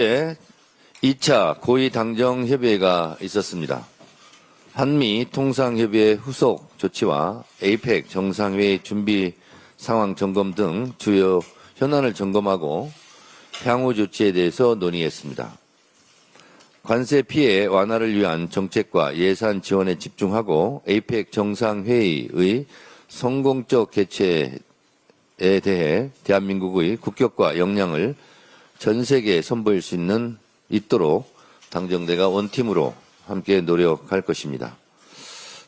2차 고위당정협의회가 있었습니다. 한미 통상협의회 후속 조치와 APEC 정상회의 준비 상황 점검 등 주요 현안을 점검하고 향후 조치에 대해서 논의했습니다. 관세 피해 완화를 위한 정책과 예산 지원에 집중하고 APEC 정상회의의 성공적 개최에 대해 대한민국의 국격과 역량을 전 세계에 선보일 수 있도록 당정대가 원팀으로 함께 노력할 것입니다.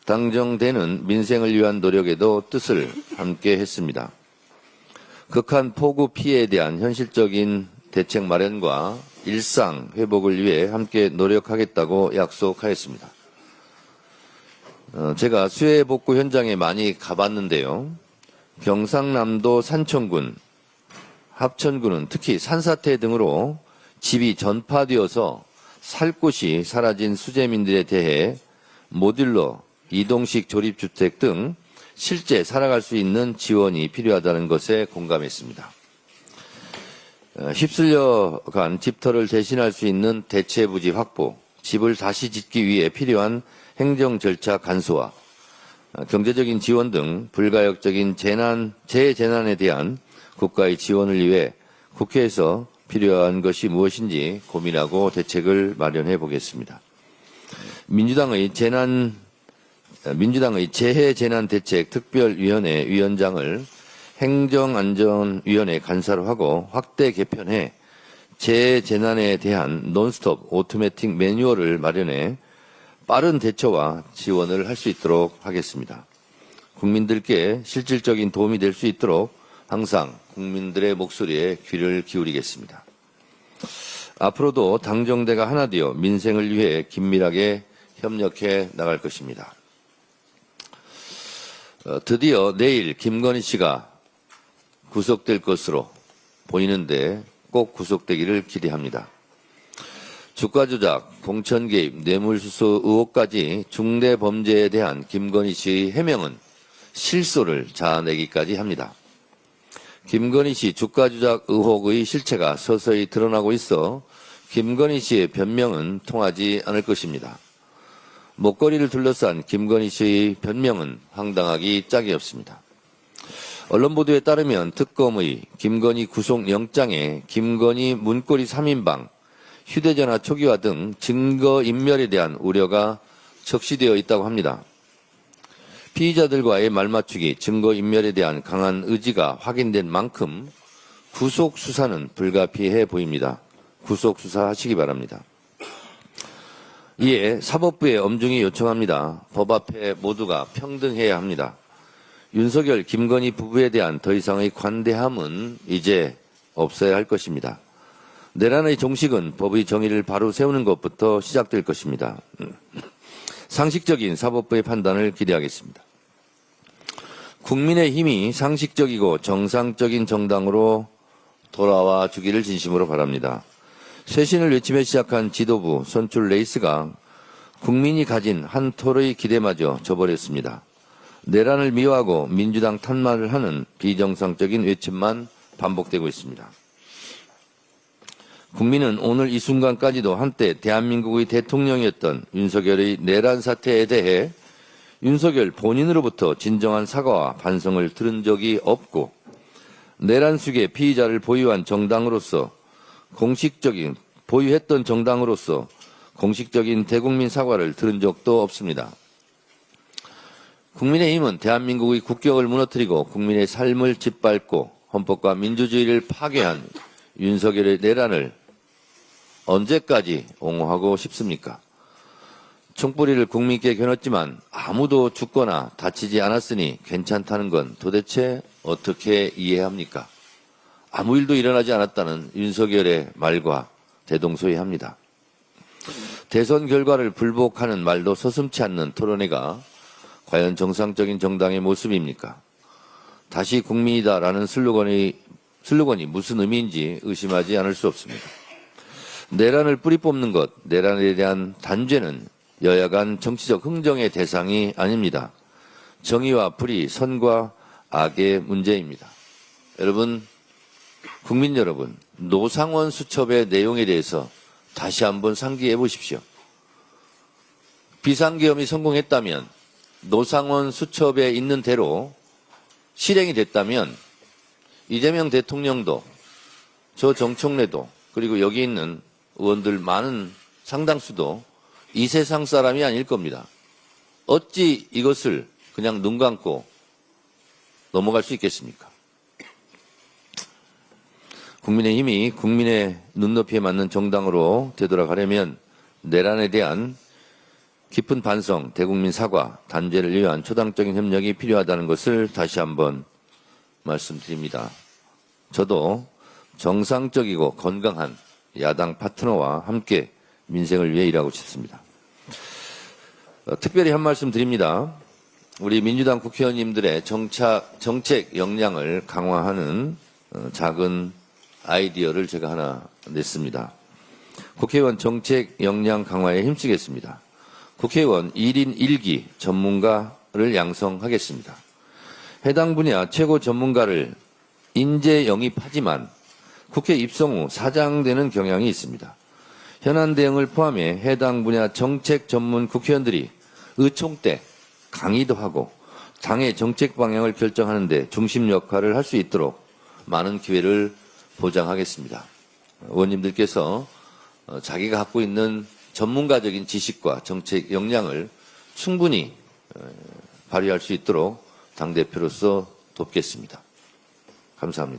당정대는 민생을 위한 노력에도 뜻을 함께 했습니다. 극한 폭우 피해에 대한 현실적인 대책 마련과 일상 회복을 위해 함께 노력하겠다고 약속하였습니다. 제가 수해 복구 현장에 많이 가봤는데요. 경상남도 산청군, 합천군은 특히 산사태 등으로 집이 전파되어서 살 곳이 사라진 수재민들에 대해 모듈러, 이동식 조립주택 등 실제 살아갈 수 있는 지원이 필요하다는 것에 공감했습니다. 휩쓸려간 집터를 대신할 수 있는 대체부지 확보, 집을 다시 짓기 위해 필요한 행정 절차 간소화, 경제적인 지원 등 불가역적인 재재난에 대한 국가의 지원을 위해 국회에서 필요한 것이 무엇인지 고민하고 대책을 마련해 보겠습니다. 민주당의 재해재난대책특별위원회 위원장을 행정안전위원회 간사로 하고 확대 개편해 재해재난에 대한 논스톱 오토매틱 매뉴얼을 마련해 빠른 대처와 지원을 할 수 있도록 하겠습니다. 국민들께 실질적인 도움이 될 수 있도록 항상 국민들의 목소리에 귀를 기울이겠습니다. 앞으로도 당정대가 하나 되어 민생을 위해 긴밀하게 협력해 나갈 것입니다. 드디어 내일 김건희 씨가 구속될 것으로 보이는데 꼭 구속되기를 기대합니다. 주가 조작, 공천 개입, 뇌물수수 의혹까지 중대 범죄에 대한 김건희 씨의 해명은 실소를 자아내기까지 합니다. 김건희 씨 주가 조작 의혹의 실체가 서서히 드러나고 있어 김건희 씨의 변명은 통하지 않을 것입니다. 목걸이를 둘러싼 김건희 씨의 변명은 황당하기 짝이 없습니다. 언론 보도에 따르면 특검의 김건희 구속영장에 김건희 문고리 3인방, 휴대전화 초기화 등 증거인멸에 대한 우려가 적시되어 있다고 합니다. 피의자들과의 말맞추기, 증거인멸에 대한 강한 의지가 확인된 만큼 구속수사는 불가피해 보입니다. 구속수사하시기 바랍니다. 이에 사법부에 엄중히 요청합니다. 법 앞에 모두가 평등해야 합니다. 윤석열, 김건희 부부에 대한 더 이상의 관대함은 이제 없어야 할 것입니다. 내란의 종식은 법의 정의를 바로 세우는 것부터 시작될 것입니다. 상식적인 사법부의 판단을 기대하겠습니다. 국민의힘이 상식적이고 정상적인 정당으로 돌아와 주기를 진심으로 바랍니다. 쇄신을 외치며 시작한 지도부 선출 레이스가 국민이 가진 한 톨의 기대마저 저버렸습니다. 내란을 미워하고 민주당 탓말을 하는 비정상적인 외침만 반복되고 있습니다. 국민은 오늘 이 순간까지도 한때 대한민국의 대통령이었던 윤석열의 내란 사태에 대해 윤석열 본인으로부터 진정한 사과와 반성을 들은 적이 없고 내란 수계 피의자를 보유한 정당으로서 보유했던 정당으로서 공식적인 대국민 사과를 들은 적도 없습니다. 국민의힘은 대한민국의 국격을 무너뜨리고 국민의 삶을 짓밟고 헌법과 민주주의를 파괴한 윤석열의 내란을 언제까지 옹호하고 싶습니까? 총뿌리를 국민께 겨눴지만 아무도 죽거나 다치지 않았으니 괜찮다는 건 도대체 어떻게 이해합니까? 아무 일도 일어나지 않았다는 윤석열의 말과 대동소이합니다. 대선 결과를 불복하는 말도 서슴지 않는 토론회가 과연 정상적인 정당의 모습입니까? 다시 국민이다라는 슬로건이 무슨 의미인지 의심하지 않을 수 없습니다. 내란을 뿌리 뽑는 것, 내란에 대한 단죄는 여야 간 정치적 흥정의 대상이 아닙니다. 정의와 불의, 선과 악의 문제입니다. 여러분, 국민 여러분, 노상원 수첩의 내용에 대해서 다시 한번 상기해 보십시오. 비상계엄이 성공했다면, 노상원 수첩에 있는 대로 실행이 됐다면 이재명 대통령도 저 정청래도 그리고 여기 있는 의원들 많은 상당수도 이 세상 사람이 아닐 겁니다. 어찌 이것을 그냥 눈 감고 넘어갈 수 있겠습니까? 국민의힘이 국민의 눈높이에 맞는 정당으로 되돌아가려면 내란에 대한 깊은 반성, 대국민 사과, 단죄를 위한 초당적인 협력이 필요하다는 것을 다시 한번 말씀드립니다. 저도 정상적이고 건강한 야당 파트너와 함께 민생을 위해 일하고 싶습니다. 특별히 한 말씀 드립니다. 우리 민주당 국회의원님들의 정책 역량을 강화하는 작은 아이디어를 제가 하나 냈습니다. 국회의원 정책 역량 강화에 힘쓰겠습니다. 국회의원 1인 1기 전문가를 양성하겠습니다. 해당 분야 최고 전문가를 인재 영입하지만 국회 입성 후 사장되는 경향이 있습니다. 현안 대응을 포함해 해당 분야 정책 전문 국회의원들이 의총 때 강의도 하고 당의 정책 방향을 결정하는 데 중심 역할을 할 수 있도록 많은 기회를 보장하겠습니다. 의원님들께서 자기가 갖고 있는 전문가적인 지식과 정책 역량을 충분히 발휘할 수 있도록 당대표로서 돕겠습니다. 감사합니다.